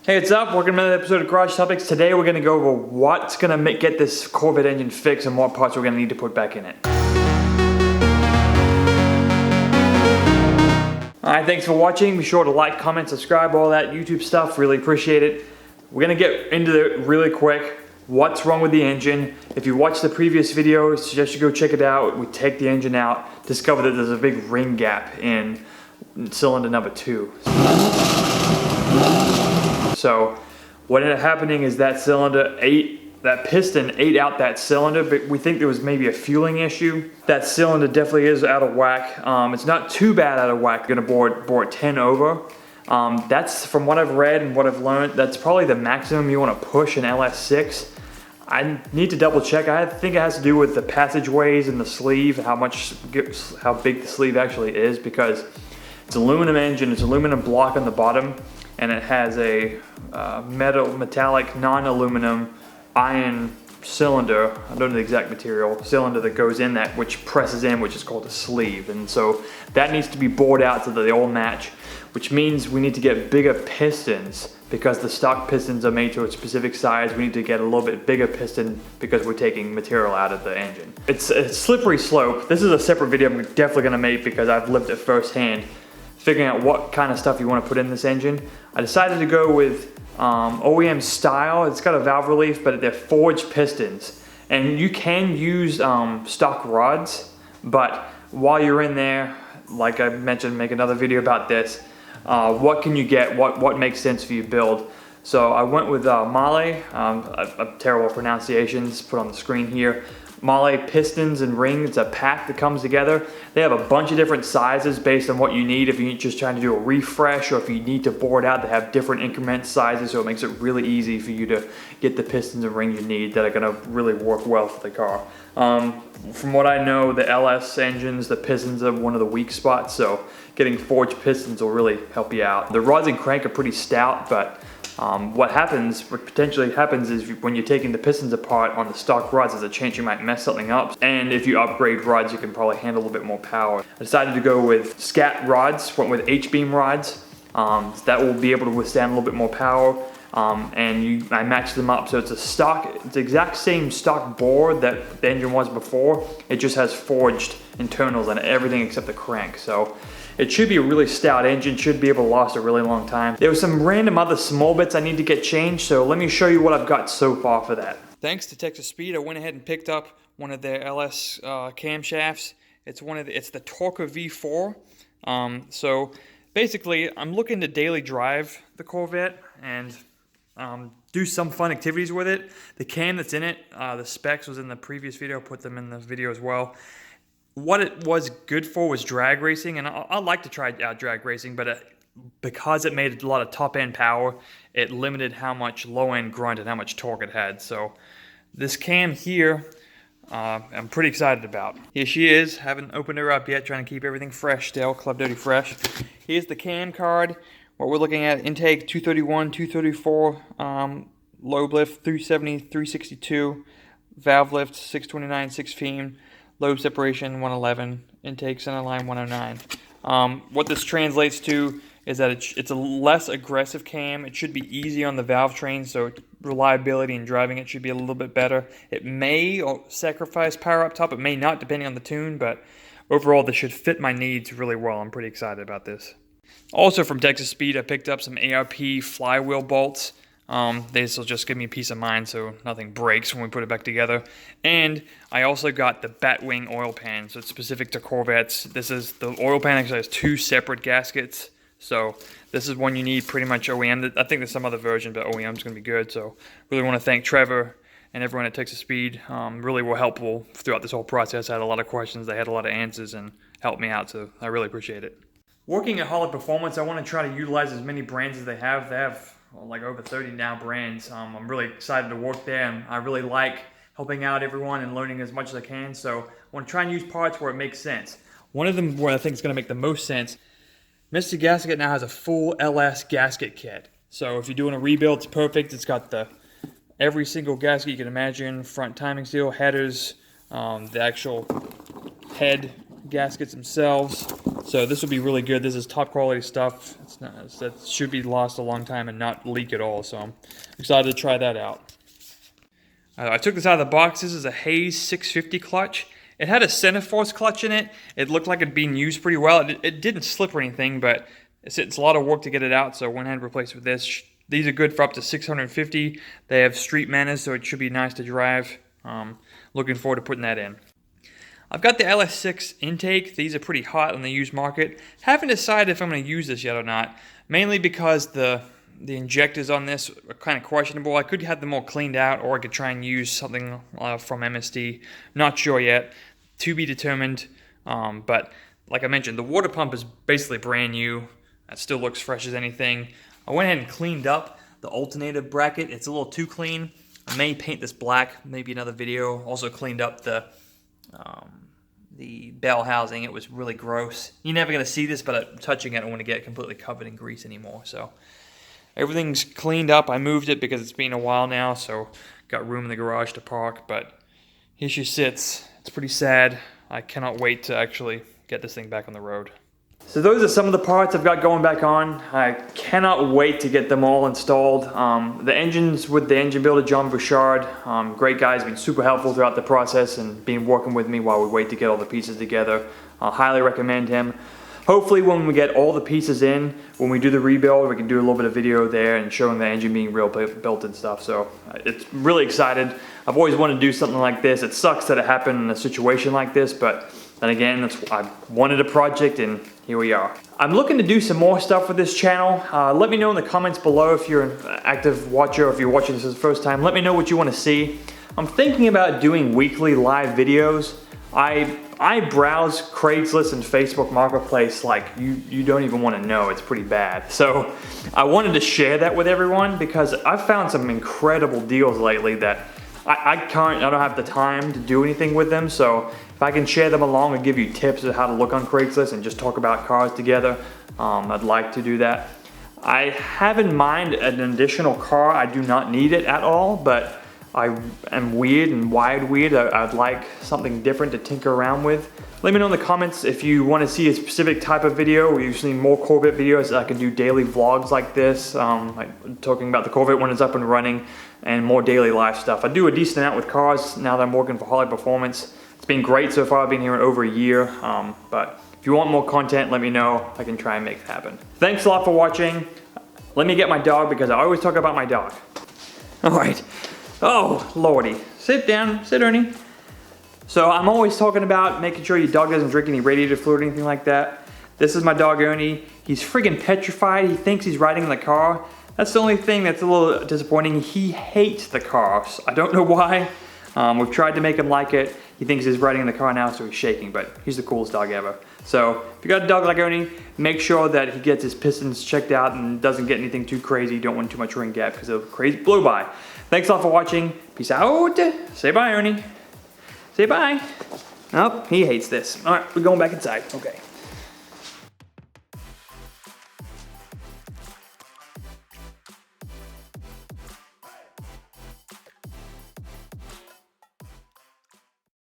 Hey, what's up? Welcome to another episode of Garage Topics. Today we're going to go over what's going to get this Corvette engine fixed and what parts we're going to need to put back in it. Alright, thanks for watching. Be sure to like, comment, subscribe, all that YouTube stuff. Really appreciate it. We're going to get into it really quick. What's wrong with the engine? If you watched the previous video, I suggest you go check it out. We take the engine out, discover that there's a big ring gap in cylinder number 2. So what ended up happening is that piston ate out that cylinder, but we think there was maybe a fueling issue. That cylinder definitely is out of whack. It's not too bad out of whack. Gonna bore it 10 over. That's, from what I've read and what I've learned, that's probably the maximum you want to push an LS6. I need to double check. I think it has to do with the passageways and the sleeve, how big the sleeve actually is, because it's an aluminum engine, it's aluminum block on the bottom, and it has a metallic non-aluminum iron cylinder, I don't know the exact material, cylinder that goes in that, which presses in, which is called a sleeve. And so that needs to be bored out so that they all match, which means we need to get bigger pistons because the stock pistons are made to a specific size. We need to get a little bit bigger piston because we're taking material out of the engine. It's a slippery slope. This is a separate video I'm definitely gonna make because I've lived it firsthand, figuring out what kind of stuff you want to put in this engine. I decided to go with OEM style. It's got a valve relief, but they're forged pistons. And you can use stock rods, but while you're in there, like I mentioned, make another video about this. What can you get? What makes sense for your build? So I went with Holley, terrible pronunciations put on the screen here. Holley pistons and rings, it's a pack that comes together. They have a bunch of different sizes based on what you need. If you're just trying to do a refresh or if you need to bore it out, they have different increment sizes, so it makes it really easy for you to get the pistons and rings you need that are gonna really work well for the car. From what I know, the LS engines, the pistons are one of the weak spots, so getting forged pistons will really help you out. The rods and crank are pretty stout, but what potentially happens is when you're taking the pistons apart on the stock rods, there's a chance you might mess something up. And if you upgrade rods, you can probably handle a little bit more power. I decided to go with scat rods, went with H-beam rods. That will be able to withstand a little bit more power. I matched them up, so it's the exact same stock bore that the engine was before. It just has forged internals on everything except the crank. So it should be a really stout engine, should be able to last a really long time. There were some random other small bits I need to get changed, so let me show you what I've got so far for that. Thanks to Texas Speed, I went ahead and picked up one of their LS camshafts. It's the Torque V4. So basically, I'm looking to daily drive the Corvette and do some fun activities with it. The cam that's in it, the specs was in the previous video, put them in the video as well. What it was good for was drag racing, and I like to try out drag racing, but because it made a lot of top-end power, it limited how much low-end grunt and how much torque it had. So this cam here, I'm pretty excited about. Here she is. Haven't opened her up yet, trying to keep everything fresh still, Club Dirty fresh. Here's the cam card. What we're looking at, intake 231, 234, low lift 370, 362, valve lift 629, 615, lobe separation 111, intake center line 109. What this translates to is that it's a less aggressive cam. It should be easy on the valve train, so reliability and driving it should be a little bit better. It may sacrifice power up top, it may not, depending on the tune, but overall this should fit my needs really well. I'm pretty excited about this. Also from Texas Speed, I picked up some ARP flywheel bolts. This will just give me peace of mind so nothing breaks when we put it back together. And I also got the Batwing oil pan, so it's specific to Corvettes. The oil pan actually has 2 separate gaskets, so this is one you need pretty much OEM. I think there's some other version, but OEM's going to be good. So really want to thank Trevor and everyone at Texas Speed. Really were helpful throughout this whole process. I had a lot of questions, they had a lot of answers and helped me out, so I really appreciate it. Working at Holley Performance, I want to try to utilize as many brands as they have. They have like over 30 now brands. I'm really excited to work there, and I really like helping out everyone and learning as much as I can. So I want to try and use parts where it makes sense. One of them where I think is going to make the most sense, Mr. Gasket now has a full LS gasket kit. So if you're doing a rebuild, it's perfect. It's got every single gasket you can imagine, front timing seal, headers, the actual head gaskets themselves. So this will be really good. This is top quality stuff. That should be last a long time and not leak at all. So I'm excited to try that out. I took this out of the box. This is a Hayes 650 clutch. It had a center force clutch in it. It looked like it'd been used pretty well. It didn't slip or anything, but it's a lot of work to get it out. So I went ahead and replaced it with this. These are good for up to 650. They have street manners, so it should be nice to drive. Looking forward to putting that in. I've got the LS6 intake. These are pretty hot on the used market. Haven't decided if I'm going to use this yet or not. Mainly because the injectors on this are kind of questionable. I could have them all cleaned out, or I could try and use something from MSD. Not sure yet. To be determined. But like I mentioned, the water pump is basically brand new. It still looks fresh as anything. I went ahead and cleaned up the alternator bracket. It's a little too clean. I may paint this black, maybe another video. Also cleaned up the bell housing. It was really gross. You're never going to see this, but touching it, I don't want to get completely covered in grease anymore. So everything's cleaned up. I moved it because it's been a while now, so got room in the garage to park. But here she sits. It's pretty sad. I cannot wait to actually get this thing back on the road. So those are some of the parts I've got going back on. I cannot wait to get them all installed. The engine's with the engine builder, John Bouchard. Great guy, he's been super helpful throughout the process and been working with me while we wait to get all the pieces together. I'll highly recommend him. Hopefully when we get all the pieces in, when we do the rebuild, we can do a little bit of video there and showing the engine being real built and stuff. So it's really excited. I've always wanted to do something like this. It sucks that it happened in a situation like this, but then again, I wanted a project and here we are. I'm looking to do some more stuff with this channel. Let me know in the comments below if you're an active watcher, or if you're watching this for the first time. Let me know what you want to see. I'm thinking about doing weekly live videos. I browse Craigslist and Facebook Marketplace like you don't even want to know. It's pretty bad. So I wanted to share that with everyone because I've found some incredible deals lately that I don't have the time to do anything with them. So if I can share them along and give you tips of how to look on Craigslist and just talk about cars together, I'd like to do that. I have in mind an additional car. I do not need it at all, but I am weird and wired weird. I'd like something different to tinker around with. Let me know in the comments if you want to see a specific type of video, or you see more Corvette videos. I can do daily vlogs like this, like talking about the Corvette when it's up and running, and more daily life stuff. I do a decent amount with cars now that I'm working for Holley Performance. It's been great so far. I've been here over a year, but if you want more content, let me know. I can try and make it happen. Thanks a lot for watching. Let me get my dog because I always talk about my dog. All right. Oh, lordy. Sit down. Sit, Ernie. So I'm always talking about making sure your dog doesn't drink any radiator fluid or anything like that. This is my dog, Ernie. He's friggin' petrified. He thinks he's riding in the car. That's the only thing that's a little disappointing. He hates the cars. I don't know why. We've tried to make him like it. He thinks he's riding in the car now, so he's shaking, but he's the coolest dog ever. So if you got a dog like Ernie, make sure that he gets his pistons checked out and doesn't get anything too crazy. You don't want too much ring gap because it'll crazy blow by. Thanks a lot for watching. Peace out. Say bye, Ernie. Say bye. Oh, he hates this. All right, we're going back inside. Okay.